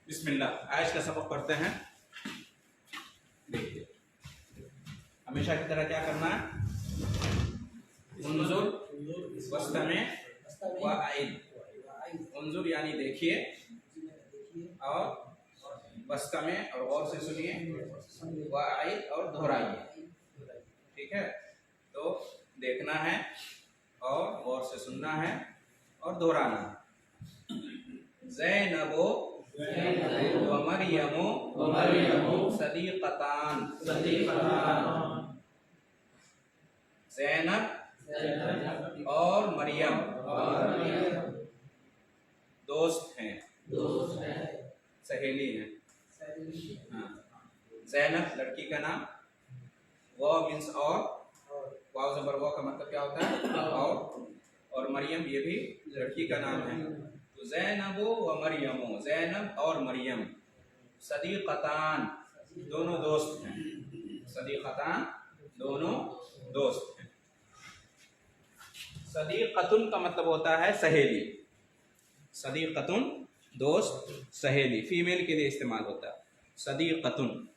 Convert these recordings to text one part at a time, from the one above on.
बिस्मिल्लाह। आज का सबक पढ़ते हैं। देखिए, हमेशा की तरह क्या करना है, उन्जुर वस्तमे व आइन। उन्जुर यानी देखिए, और वस्तमे और गौर से सुनिए, व आइन और दोहराइए। ठीक है, तो देखना है और गौर से सुनना है और दोहराना है। ज़ैनबो व मरियमो सदीक़तान। ज़ैनब और मरियम दोस्त हैं, सहेली हैं। हाँ, ज़ैनब लड़की का नाम, वो मीन्स और, वाव ज़बर वो का मतलब क्या होता है और मरियम ये भी लड़की का नाम है। तो ज़ैनबो व मरियमो, ज़ैनब और मरियम सदीक़तान दोनों दोस्त हैं। सदीक़तान दोनों दोस्त हैं। सदीक़तुन का मतलब होता है सहेली। सदीक़तुन दोस्त, सहेली, फीमेल के लिए इस्तेमाल होता है सदीक़तुन।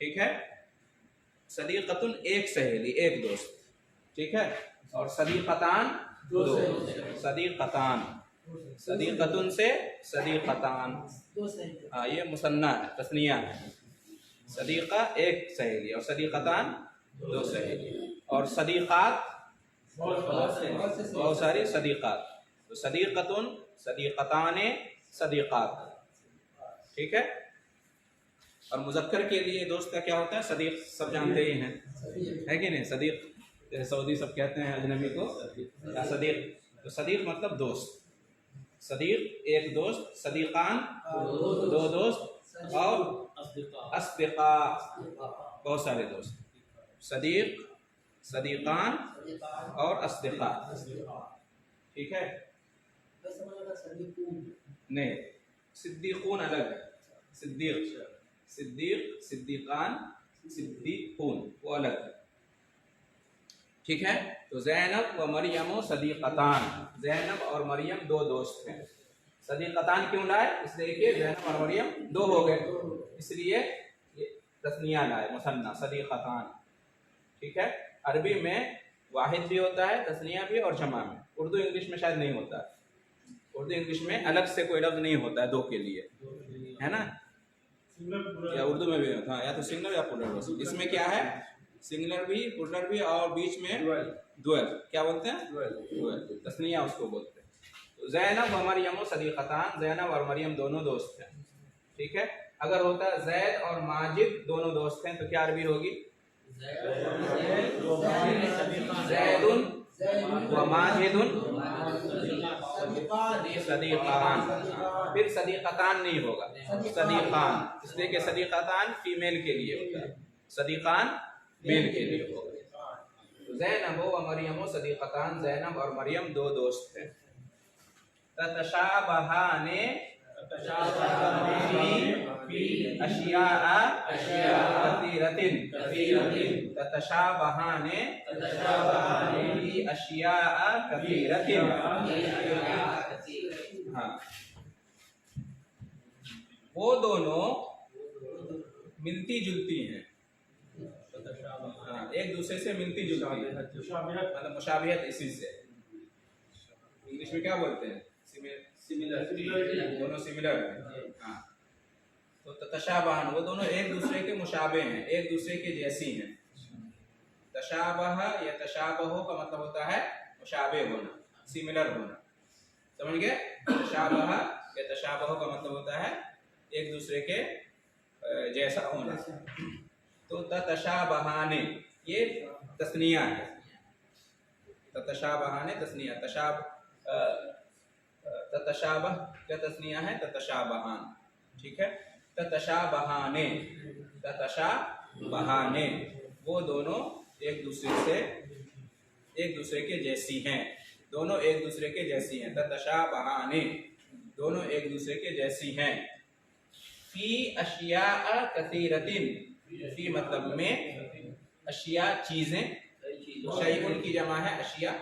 ठीक है, सदीक़तुन एक सहेली, एक दोस्त। ठीक है, और सदीक़तान दो। सदीक़तान, सदीक़तुन से सदीक़तान, हाँ ये मुसन्ना है, तस्निया है। सदीक़ा एक सहेली और सदीक़तान दो सहेली, और सदीक़ात बहुत सारी सदीक़ात। तो सदीक़तुन, सदीक़ताने, सदीक़ात। ठीक है, और मुज़क्कर के लिए दोस्त का क्या होता है, सदीक़, सब जानते ही हैं, है कि नहीं। सदीक़ जैसे सऊदी सब कहते हैं अजनबी को या सदीक़, तो सदीक़ मतलब दोस्त। सदीक़ एक दोस्त, सदीक़ान दो दोस्त, और अस्दिक़ा बहुत सारे दोस्त। सदीक़, सदीक़ान और अस्दिक़ा। ठीक है, नहीं, सिद्दीक़ून अलग है। सिद्दीक़, सिद्दीक़, सिद्दीक़ान, सिद्दीक़ून वो अलग है। ठीक है, तो ज़ैनब व मरियम सदीक़तान, ज़ैनब और मरियम दो दोस्त हैं। सदीक़तान क्यों लाए, इसलिए कि ज़ैनब और मरियम दो हो गए, इसलिए ये तस्निया लाए, मुसन्ना सदीक़तान। ठीक है, अरबी में वाहिद भी होता है, तस्निया भी और जमा में। उर्दू इंग्लिश में शायद नहीं होता है। उर्दू इंग्लिश में अलग से कोई लफ्ज़ नहीं होता है दो के लिए, है ना, या उर्दू में भी होता है, या तो सिंगलर या प्लुरल। इसमें क्या है, सिंगलर भी, प्लुरल भी, और बीच में डुअल, क्या बोलते हैं, डुअल, तस्निया उसको बोलते हैं। तो ज़ैनब व मरियम सदीक़तान, ज़ैनब और मरियम दोनों दोस्त हैं। ठीक है, अगर होता है ज़ैद और माजिद दोनों दोस्त हैं, तो क्या अरबी होगी, ज़ैदुन व माजिदुन सदीक़ान। फिर सदीक़तान नहीं होगा, सदीक़ान, इसलिए कि सदीक़तान फीमेल के लिए होता है, सदीक़ान मेल के लिए होगा। ज़ैनब व मरियम सदीक़तान, ज़ैनब और मरियम दो दोस्त हैं। ततशाबहाने फी अशियाअ कसीरतिन। ततशाबहाने फी अशियाअ कसीरतिन। हाँ, वो दोनों मिलती जुलती हैं। हाँ, एक दूसरे से मिलती जुलती है, मतलब मुशाबिहत। इसी से इंग्लिश में क्या बोलते हैं, सिमिलर, दोनों सिमिलर हैं। हाँ, तो तशाबहन, वो दोनों एक दूसरे के मुशाबे हैं, एक दूसरे के जैसी हैं। तशाबह या तशाबहो का मतलब होता है मुशाबे होना, सिमिलर होना। समझ गए, तशाबह या तशाबहो का मतलब होता है एक दूसरे के जैसा होना। तो ततशाबहाने ये तस्निया है, ततशाबहाने तस्निया, ततशाबह क्या तस्निया है, ततशाबहान। ठीक है, ततशाबहाने, ततशाबहाने वो दोनों एक दूसरे के जैसी हैं, दोनों एक दूसरे के जैसी हैं। ततशाबहाने दोनों एक दूसरे के जैसी हैं। फी अशियाअ कसीरतिन, फी मतलब में, अशिया चीजें, शैउन की जमा है अशिया,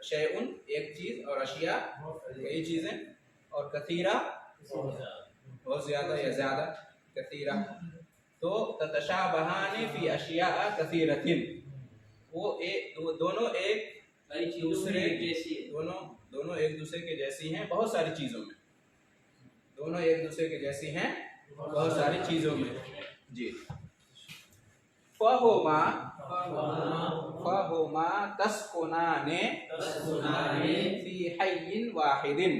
शैउन एक चीज, और अशिया कई चीजें, और कसीरा बहुत ज़्यादा या ज़्यादा, कसीरा। तो ततशाबहान फी अशिया कसीरतिन, वो दोनों एक दूसरे दोनों एक दूसरे के जैसी हैं बहुत सारी चीज़ों में, दोनों एक दूसरे के जैसी हैं बहुत सारी चीज़ों में। जी। फहुमा तस्कुनाने फी हय्यिन वाहिदिन,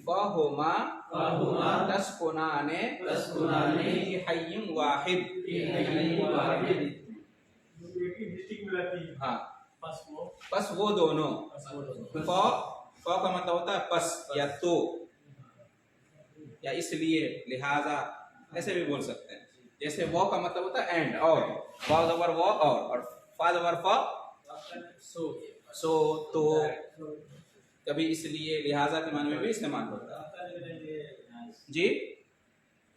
फहुमा तस्कुनाने फी हय्यिन वाहिद। हाँ, पस वो दोनों, फ का मतलब होता है पस या तो या इसलिए, लिहाजा, ऐसे भी बोल सकते हैं। जैसे वो का मतलब होता है एंड, और वाव ज़बर वो, और फा ज़बर फा, सो तो, कभी इसलिए लिहाजा के माने में भी इस्तेमाल होता है। जी,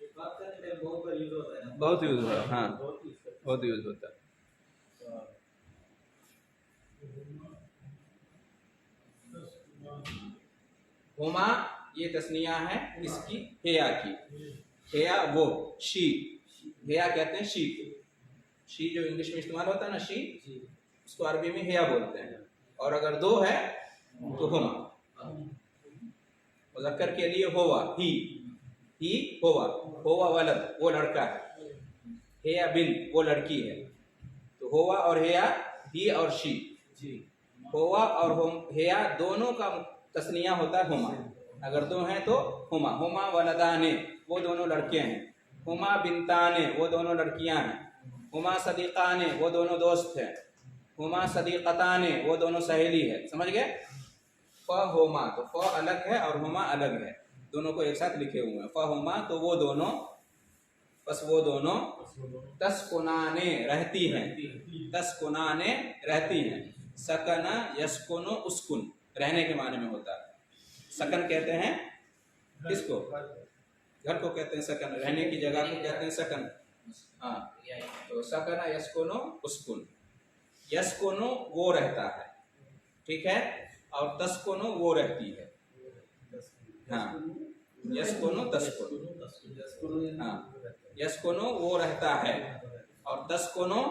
बहुत यूज होता है। हाँ, बहुत यूज होता है। हुमा ये तस्निया है इसकी, हेया की। हेया वो, शी, हेया कहते हैं शी। शी जो इंग्लिश में इस्तेमाल होता है ना, शी, उसको अरबी में हेया बोलते हैं। और अगर दो है तो हुमा। मुज़क्कर के लिए होवा, ही होवा, होवा वलद वो लड़का है, हेया बिन वो लड़की है। तो होवा और हेया, ही और शी, होवा और हेया दोनों का तस्निया होता है हुमा। अगर दो हैं तो हुमा। हुमा वलदाने वो दोनों लड़के हैं, हुमा बिनताने वो दोनों लड़कियां हैं, हुमा सदीकाने वो दोनों दोस्त हैं, हुमा सदीकताने वो दोनों सहेली है। समझ गए? फ हुमा, तो फ अलग है और हुमा अलग है, दोनों को एक साथ लिखे हुए हैं। फ हुमा तो वो दोनों, बस वो दोनों, तस्कुनाने रहती हैं, तस्कुनाने रहती हैं। सकना यस्कुनु उसकुन रहने के माने में होता है। सकन कहते हैं किसको? घर को कहते हैं सकन, रहने की जगह को कहते हैं सकन। हाँ, तो सकना यस्कुनु उसकुन, यस्कुनु वो रहता है, ठीक है, और तस्कुनु वो रहती है। हाँ, यस्कुनु तस्कुनु, हाँ, यस्कुनु वो रहता है और तस्कुनु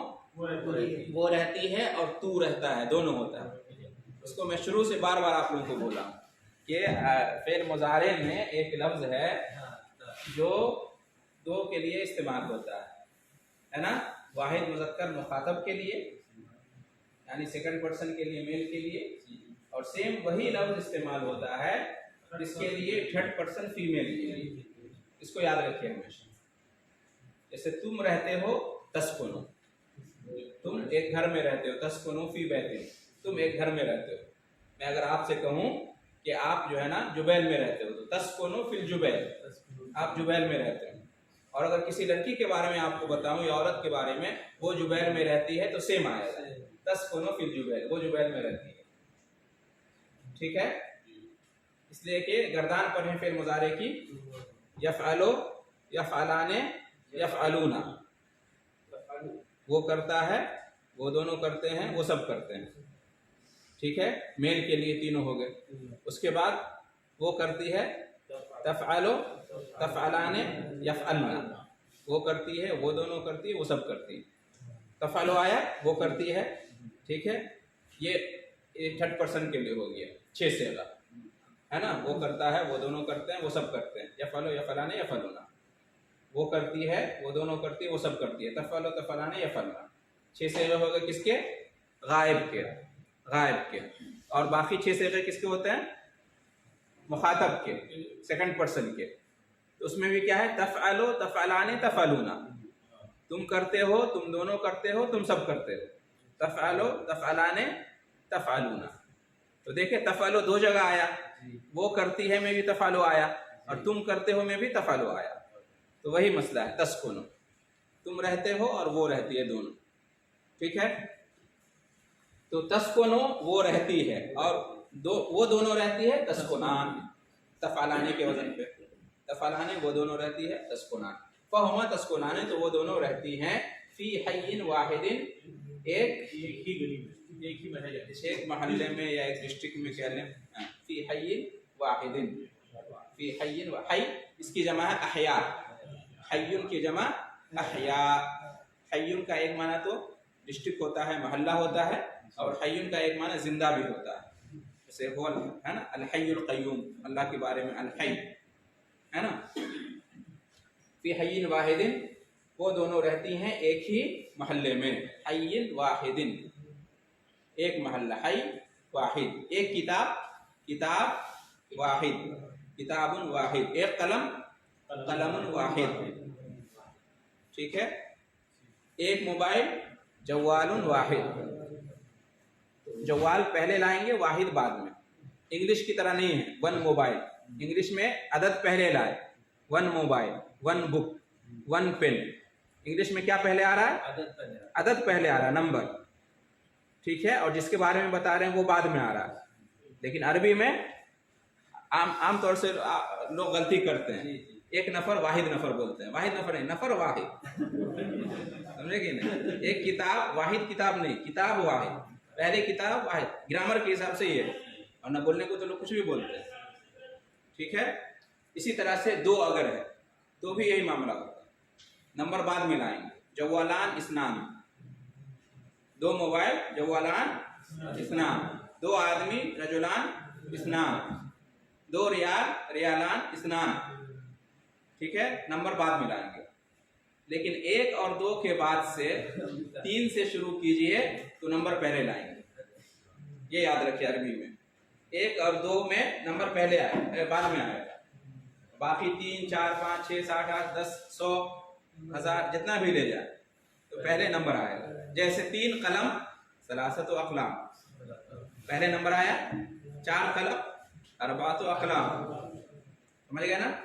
वो रहती है और तू रहता है, दोनों होता है। उसको मैं शुरू से बार बार आप लोगों को बोला कि फेल मुजारे में एक लफ्ज है जो दो के लिए इस्तेमाल होता है ना, वाहिद मुज़क्कर मुखातब के लिए, यानी सेकंड पर्सन के लिए, मेल के लिए, और सेम वही लफ्ज इस्तेमाल होता है इसके लिए थर्ड पर्सन फीमेल के लिए। इसको याद रखिए हमेशा। जैसे तुम रहते हो तस्कुनु, तुम एक घर में रहते हो, तस्कुनु फी बैतिन, तुम एक घर में रहते हो। मैं अगर आपसे कहूं कि आप जो है ना जुबैल में रहते हो, तो तस्कुनु फिल जुबैल, आप जुबैल में रहते हो। और अगर किसी लड़की के बारे में आपको बताऊं या औरत के बारे में, वो जुबैल में रहती है, तो सेम आएगा, तस्कुनु फिल जुबैल, वो जुबैल में रहती है, ठीक है। इसलिए कि गर्दान पर है फेल मुजारे की, यफ़अलो, यफ़अलाने, यफ़अलूना, वो करता है, वो दोनों करते हैं, वो सब करते हैं, ठीक है। मेल के लिए तीनों हो गए। उसके बाद वो करती है तफ़अलो, तफ़अलाने, यफ़अलना, वो करती है, वो दोनों करती है, वो सब करती है। तफ़अलो आया, वो करती है, ठीक है। ये थर्ड पर्सन के लिए हो गया, 6 सेगा है ना, वो करता है, वो दोनों करते हैं, वो सब करते हैं। यफ़अलो, यफ़अलाने, यफ़अलूना, वो करती है, वो दोनों करती है, वो सब करती है। तफ़अलो, तफ़अलाने, यफ़अलना, 6 सेगे हो गए किसके? गायब के, गायब के। और बाकी 6 सेगे किसके होते हैं? मुखातब के, सेकंड पर्सन के। तो उसमें भी क्या है? तफ़अलो, तफ़अलाने, तफ़अलूना, तुम करते हो, तुम दोनों करते हो, तुम सब करते हो। तफ़अलो, तफ़अलाने, तफ़अलूना। तो देखिए तफ़अलो 2 जगह आया, वो करती है में भी तफ़अलो आया, और तुम करते हो में भी तफ़अलो आया। तो वही मसला है, तस्कुनु, तुम रहते हो और वो रहती है, दोनों, ठीक है। तो तस्कुनु वो रहती है, और वो दोनों रहती है, तस्कुनान, तफ़अलाने के वजन पे, तफ़अलाने वो दोनों रहती है, तस्कुनान। फ़हुमा तस्कुनाने, तो वो दोनों रहती हैं, फी हय्यिन वाहिदिन, एक ही गली में, एक ही महल्ले, एक महल्ले में या एक डिस्ट्रिक्ट में कह लें, फी हय्यिन वाहिदिन, फी हय्यिन व हय इसकी जमा है अहया, हय्युन की जमा अहया। हय्युन का एक माना तो डिस्ट्रिक्ट होता है, मोहल्ला होता है, और हय्युन का एक माना जिंदा भी होता है। जैसे बोल है ना अल हय्युल क़य्यूम, अल्लाह के बारे में अल हय है ना। फी हय्यिन वाहिदिन, वो दोनों रहती हैं एक ही मोहल्ले में। हय्यिन वाहिदिन, एक मोहल्ला, हय वाहिद, एक किताब, किताब वाहिद, किताबुन वाहिद, एक कलम, कलमुन वाहिद। ठीक है। एक मोबाइल, जवालुन वाहिद, जवाल पहले लाएंगे, वाहिद बाद में। इंग्लिश की तरह नहीं है वन मोबाइल, इंग्लिश में अदद पहले लाए, one mobile, one book, one pen. English में क्या पहले आ रहा है? अदद पहले आ रहा है, नंबर। ठीक है। और जिसके बारे में बता रहे हैं वो बाद में आ रहा है। लेकिन अरबी में आम तौर से लोग गलती करते हैं, एक नफर वाहिद नफर बोलते हैं, वाहिद नफर नहीं, नफर वाहिद, समझे कि नहीं। एक किताब, वाहिद किताब नहीं, किताब वाहिद, पहले किताब वाहिद, ग्रामर के हिसाब से ये। और न बोलने को तो लोग कुछ भी बोलते हैं। ठीक है। इसी तरह से दो अगर है तो भी यही मामला होता है, नंबर बाद में लाएंगे। जवालान इस्नान, दो मोबाइल, जवालान इस्नान, दो आदमी, रजुलान इस्नान, दो रियाल, रियालान इस्नान। ठीक है। नंबर बाद में लाएंगे। लेकिन एक और दो के बाद से तीन से शुरू कीजिए तो नंबर पहले लाएंगे, ये याद रखिए। अरबी में एक और दो में नंबर पहले आए, बाद में आएगा। बाकी 3, 4, 5, 6, 7, 8, 10, 100, 1000 जितना भी ले जाए तो पहले नंबर आएगा। जैसे 3 कलम, सलासतु अक़लाम, पहले नंबर आया। 4 कलम, अरबातु अक़लाम, समझ गए ना।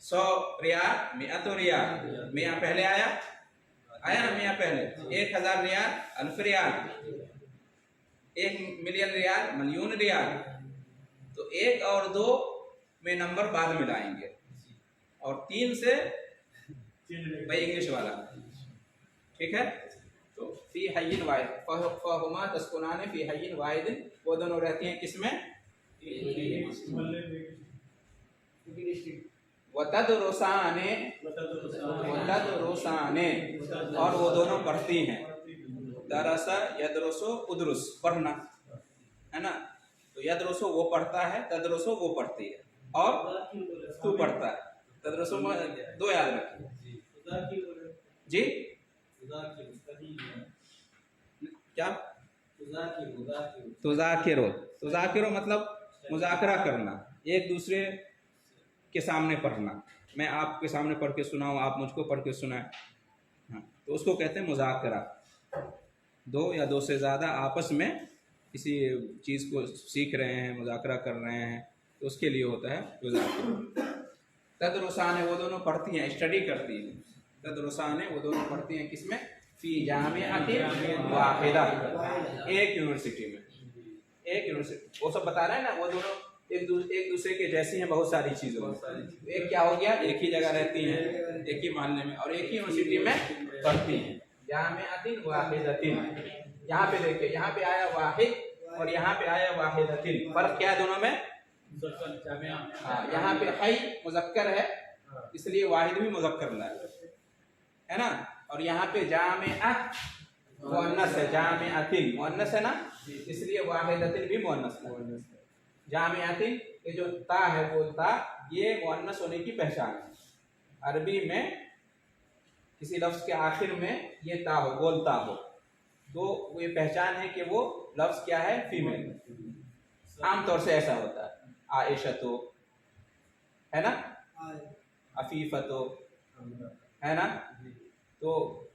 100 रियाल, मिअतु रियाल, मिया पहले आया, आया ना मिया पहले। 1000 रियाल, अल्फ रियाल, 1 मिलियन रियाल, मिलियन रियाल। तो 1 और 2 में नंबर बाद में लाएंगे, और 3 से भाई इंग्लिश वाला। ठीक है। तो फी हय्यिन वाहिद, फहुमा तस्कुनाने फी हय्यिन वाहिदिन, वो दोनों रहती हैं किसमें? वतदरुसाने, वतदरुसाने, और वो दोनों पढ़ती हैं। दरसा यदरुसु, उदरुस पढ़ना है ना। तो यदरुसु वो पढ़ता है, तदरुसु वो पढ़ती है, और तू पढ़ता है। तदरुसु में 2 याद रखिए जी। क्या? तुज़ाकिरो, तुज़ाकिरो मतलब मुज़ाकरा करना, एक दूसरे के सामने पढ़ना। मैं आपके सामने पढ़ के सुनाऊं, आप मुझको पढ़ के सुनाएं, हाँ, तो उसको कहते हैं मुज़ाकरा। 2 या 2 से ज़्यादा आपस में किसी चीज़ को सीख रहे हैं, मुज़ाकरा कर रहे हैं, तो उसके लिए होता है मुज़ाकरा। तदरुसाने, वो दोनों पढ़ती हैं, स्टडी करती हैं। तदरुसाने, वो दोनों पढ़ती हैं किसमें? फी जामिअतिन वाहिदा, एक यूनिवर्सिटी में, एक यूनिवर्सिटी। वो सब बता रहे हैं ना, वो दोनों एक दूसरे के जैसी हैं बहुत सारी चीज़ों में। एक क्या हो गया, एक ही जगह रहती हैं, एक ही मोहल्ले में, और एक ही यूनिवर्सिटी में पढ़ती हैं। जामिअतिन वाहिदतिन, यहाँ पे देखिए, यहाँ पे आया वाहिद और यहाँ पे आया वाहिदतिन, फर्क क्या है दोनों में? हाँ, यहाँ पे हय मुज़क्कर है इसलिए वाहिद भी मुज़क्कर है ना। और यहाँ पे जामिआ मुअन्नस है, जामिअतिन मुअन्नस है ना, इसलिए वाहिदतिन भी मुअन्नस है। जामिअतिन, ये जो ता है वो ता, ये मुअन्नस होने की पहचान है। अरबी में किसी लफ्ज़ के आखिर में ये ता हो, बोलता हो, तो वो ये पहचान है कि वो लफ्ज़ क्या है? फीमेल। आमतौर से ऐसा होता है। आयशा तो है ना, अफीफतो है ना, तो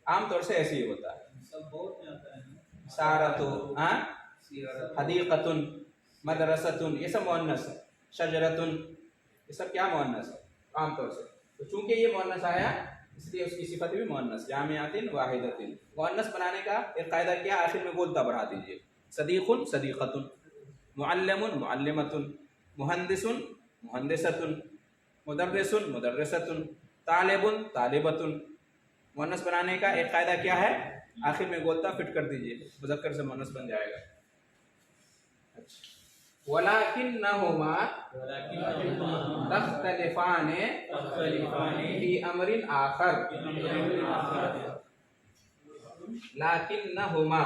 आमतौर से ऐसे ही होता है। सारतो, हाँ, हदीक़तुन, मदरसतुन, ये सब मुअन्नस है। शजरतुन, ये सब क्या मुअन्नस है आमतौर से। तो चूंकि ये मुअन्नस आया इसलिए उसकी सिफत भी मुअन्नस। जामिअतिन वाहिदतिन, मुअन्नस बनाने का एक कायदा क्या? आखिर में बोलता बढ़ा दीजिए। सदीक़ुन, सदीक़तुन, मुअल्लिमुन, मुअल्लिमतुन, मुहंदिसुन, मुहंदिसतुन, मुदर्रिसुन, मुदर्रिसतुन, तालिबुन, तालिबतुन। मुअन्नस बनाने का एक कायदा क्या है? आखिर में गोलता फिट कर दीजिए, मुज़क्कर से मुअन्नस बन जाएगा। अच्छा। वलाकिन्नहुमा तख्तलिफान फी अमरिन आखर। लाकिन्नहुमा,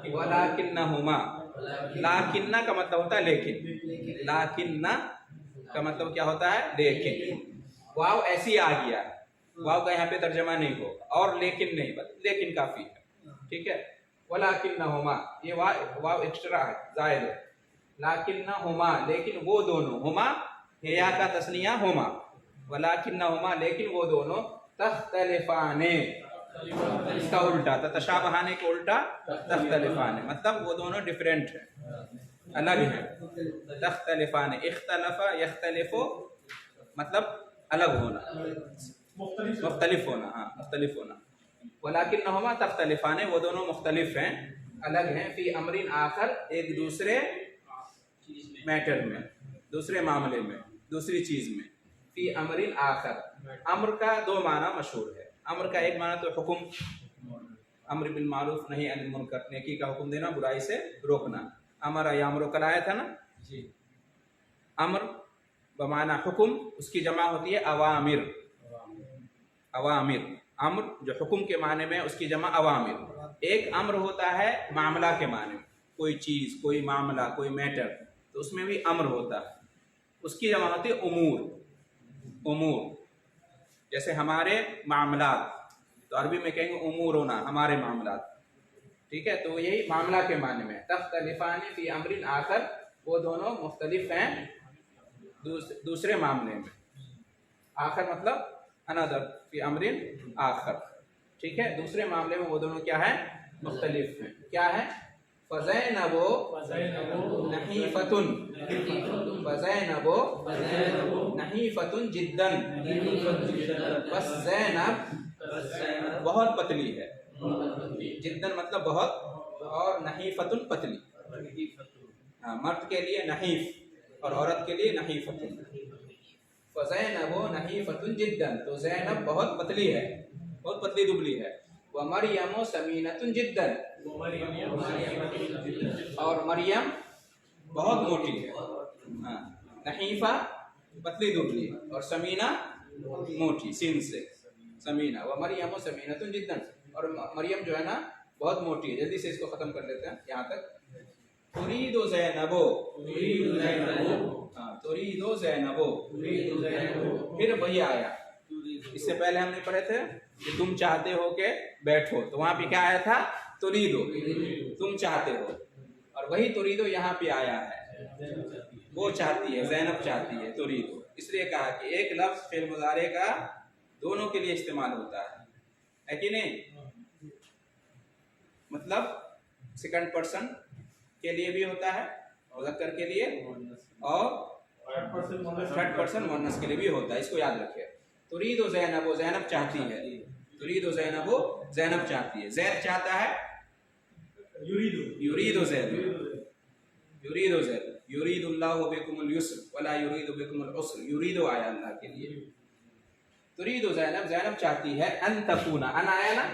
वलाकिन्नहुमा, लाकिन्ना का मतलब होता है लेकिन, लाकिन्ना का मतलब क्या होता है लेकिन। वाव ऐसी आ गया, वाव का यहाँ पे तर्जमा नहीं हो और लेकिन नहीं, बस लेकिन काफी है, ठीक है। वलाकिन्नहुमा, ये वाव एक्स्ट्रा है, जायद है। लाकिन्नहुमा, लेकिन वो दोनों, हुमा या का तस्निया हुमा, वलाकिन्नहुमा लेकिन वो दोनों, तख्तलिफाने, इसका उल्टा तशाबहाने का उल्टा तख्तलिफाने, मतलब वो दोनों डिफरेंट है, अलग है। तख्तलिफाने, इख्तलफा यख्तलिफु मतलब अलग होना, मुख्तलिफ होना, हाँ मुख्तलिफ होना। वलाकिन्नहुमा तख्तलिफाने, वो दोनों मुख्तलिफ हैं, अलग हैं। फी अमरिन आखर, एक दूसरे मैटर में, दूसरे मामले में, दूसरी चीज में। फी अमरिन आखर, अम्र का दो माना मशहूर है। अम्र का एक माना तो हुक्म, अम्र बिल मारूफ नहीं अनिल मुनकर, नेकी का हुक्म देना, बुराई से रोकना। अमर यामरो कल आया था ना जी। अम्र बमाना हुक्म, उसकी जमा होती है अवामिर, अवामिर। अम्र जो हुक्म के माने में, उसकी जमा अवामिर। एक अम्र होता है मामला के माने में, कोई चीज, कोई मामला, कोई मैटर, तो उसमें भी अम्र होता है, उसकी जमा होती है उमूर। उमूर जैसे हमारे मामलात, तो अरबी में कहेंगे उमूर होना, हमारे मामलात, ठीक है। तो यही मामला के माने में। तख्तलिफान फी अमरिन आखर, वो दोनों मुख्तलिफ हैं दूसरे मामले में। आखर मतलब अनदर, फी अमरिन आखर, ठीक है। दूसरे मामले में वो दोनों क्या है, मुख्तलिफ हैं। क्या है? फ़ज़ैनबो नहीफ़तुन, फ़ज़ैनबो नहीफ़तुन जिद्दन, बस ज़ैनब बहुत पतली है, जिद्दन मतलब बहुत, और नहीफ़तुन पतली। हाँ, मर्द के लिए नहीफ़ और औरत के लिए नहीफ़तुन। फ़ज़ैनबो नहीफ़तुन जिद्दन, तो ज़ैनब बहुत पतली है, बहुत पतली दुबली है। व मरियमो समीनतुन जिद्दन, और मरियम बहुत मोटी है। हाँ, नहीफ़ा पतली दुबली और समीना मोटी, सीन से समीना। व मरियमो समीनतुन जिद्दन, और मरियम जो है ना बहुत मोटी है। जल्दी से इसको खत्म कर लेते हैं यहाँ तक। तुरीदु ज़ैनबो, हाँ तुरीदु ज़ैनबो, फिर वही आया। इससे पहले हमने पढ़े थे कि तुम चाहते हो के बैठो, तो वहां पे क्या आया था? तुरीदो, तुम चाहते हो, और वही तुरीदो यहाँ पे आया है। वो चाहती है, ज़ैनब चाहती है, तुरीदो। इसलिए कहा कि एक लफ्ज फिर मुज़ारे का दोनों के लिए इस्तेमाल होता है कि नहीं? मतलब सेकंड पर्सन के लिए भी होता है, मुज़क्कर के लिए, और थर्ड पर्सन मुअन्नस के लिए भी होता है। इसको याद रखिए। तुरीदो ज़ैनबो, ज़ैनब चाहती है। तुरीदो ज़ैनबो, ज़ैनब चाहती है। ज़ैद चाहता है, युरीदो ज़ैद, युरीदो ज़ैद। युरीदुल्लाहु बिकुमुल युस्र वला युरीदु बिकुमुल उस्र, युरीदो आया अल्लाह के लिए। तुरीदो ज़ैनब, ज़ैनब चाहती है, अन तकूना, अन आया ना,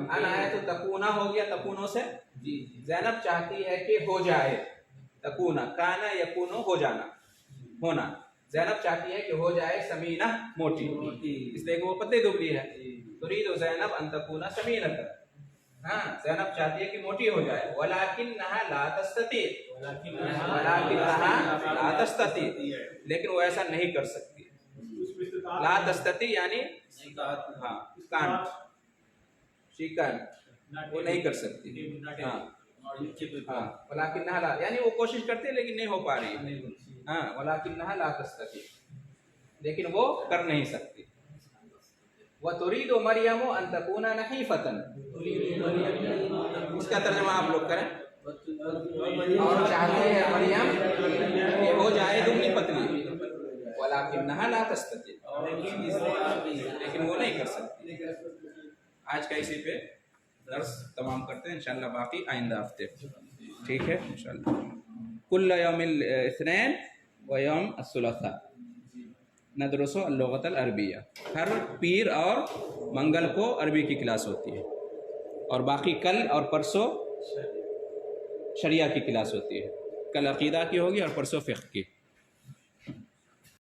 अन आया तो तकूना हो गया, तकूनो से। ज़ैनब चाहती है कि हो जाए, तकूना, काना यकूनो हो जाना, होना। ज़ैनब चाहती है कि हो जाए समीना, मोटी, इसलिए वो पतली दुबली है। तुरीदु ज़ैनब अन तकूना समीनतन, हाँ ज़ैनब चाहती है कि मोटी हो जाए। वलाकिन्नहा ला तस्तती, वलाकिन्नहा ला तस्तती, लेकिन वो ऐसा नहीं कर सकती। ला तस्तती यानी हाँ कांट, शी कांट, वो नहीं कर सकती। हाँ हाँ, वलाकिन्नहा ला यानी वो कोशिश करती है लेकिन नहीं हो पा रही है। हाँ, वलाकिन्नहा ला तस्तती, लेकिन वो कर नहीं सकती। व तुरीदु मरियमु अन तकूना नहीफ़तन, इसका तर्जुमा आप लोग करें। और चाहते हैं मरियम कि हो जाए दुबली पतली, वलाकिन्नहा ला तस्तती, लेकिन वो नहीं कर सकती। आज का इसी पे दर्स तमाम करते हैं इंशाअल्लाह, बाकी आइंदा हफ्ते, ठीक है इंशाअल्लाह। कुल्ल यौमिल इस्नैन व यौम अस्सुलसा नदरुसु अल-लुग़त अल-अरबिया, हर पीर और मंगल को अरबी की क्लास होती है, और बाकी कल और परसों शरिया की क्लास होती है। कल अकीदा की होगी और परसों फ़िक़्ह की।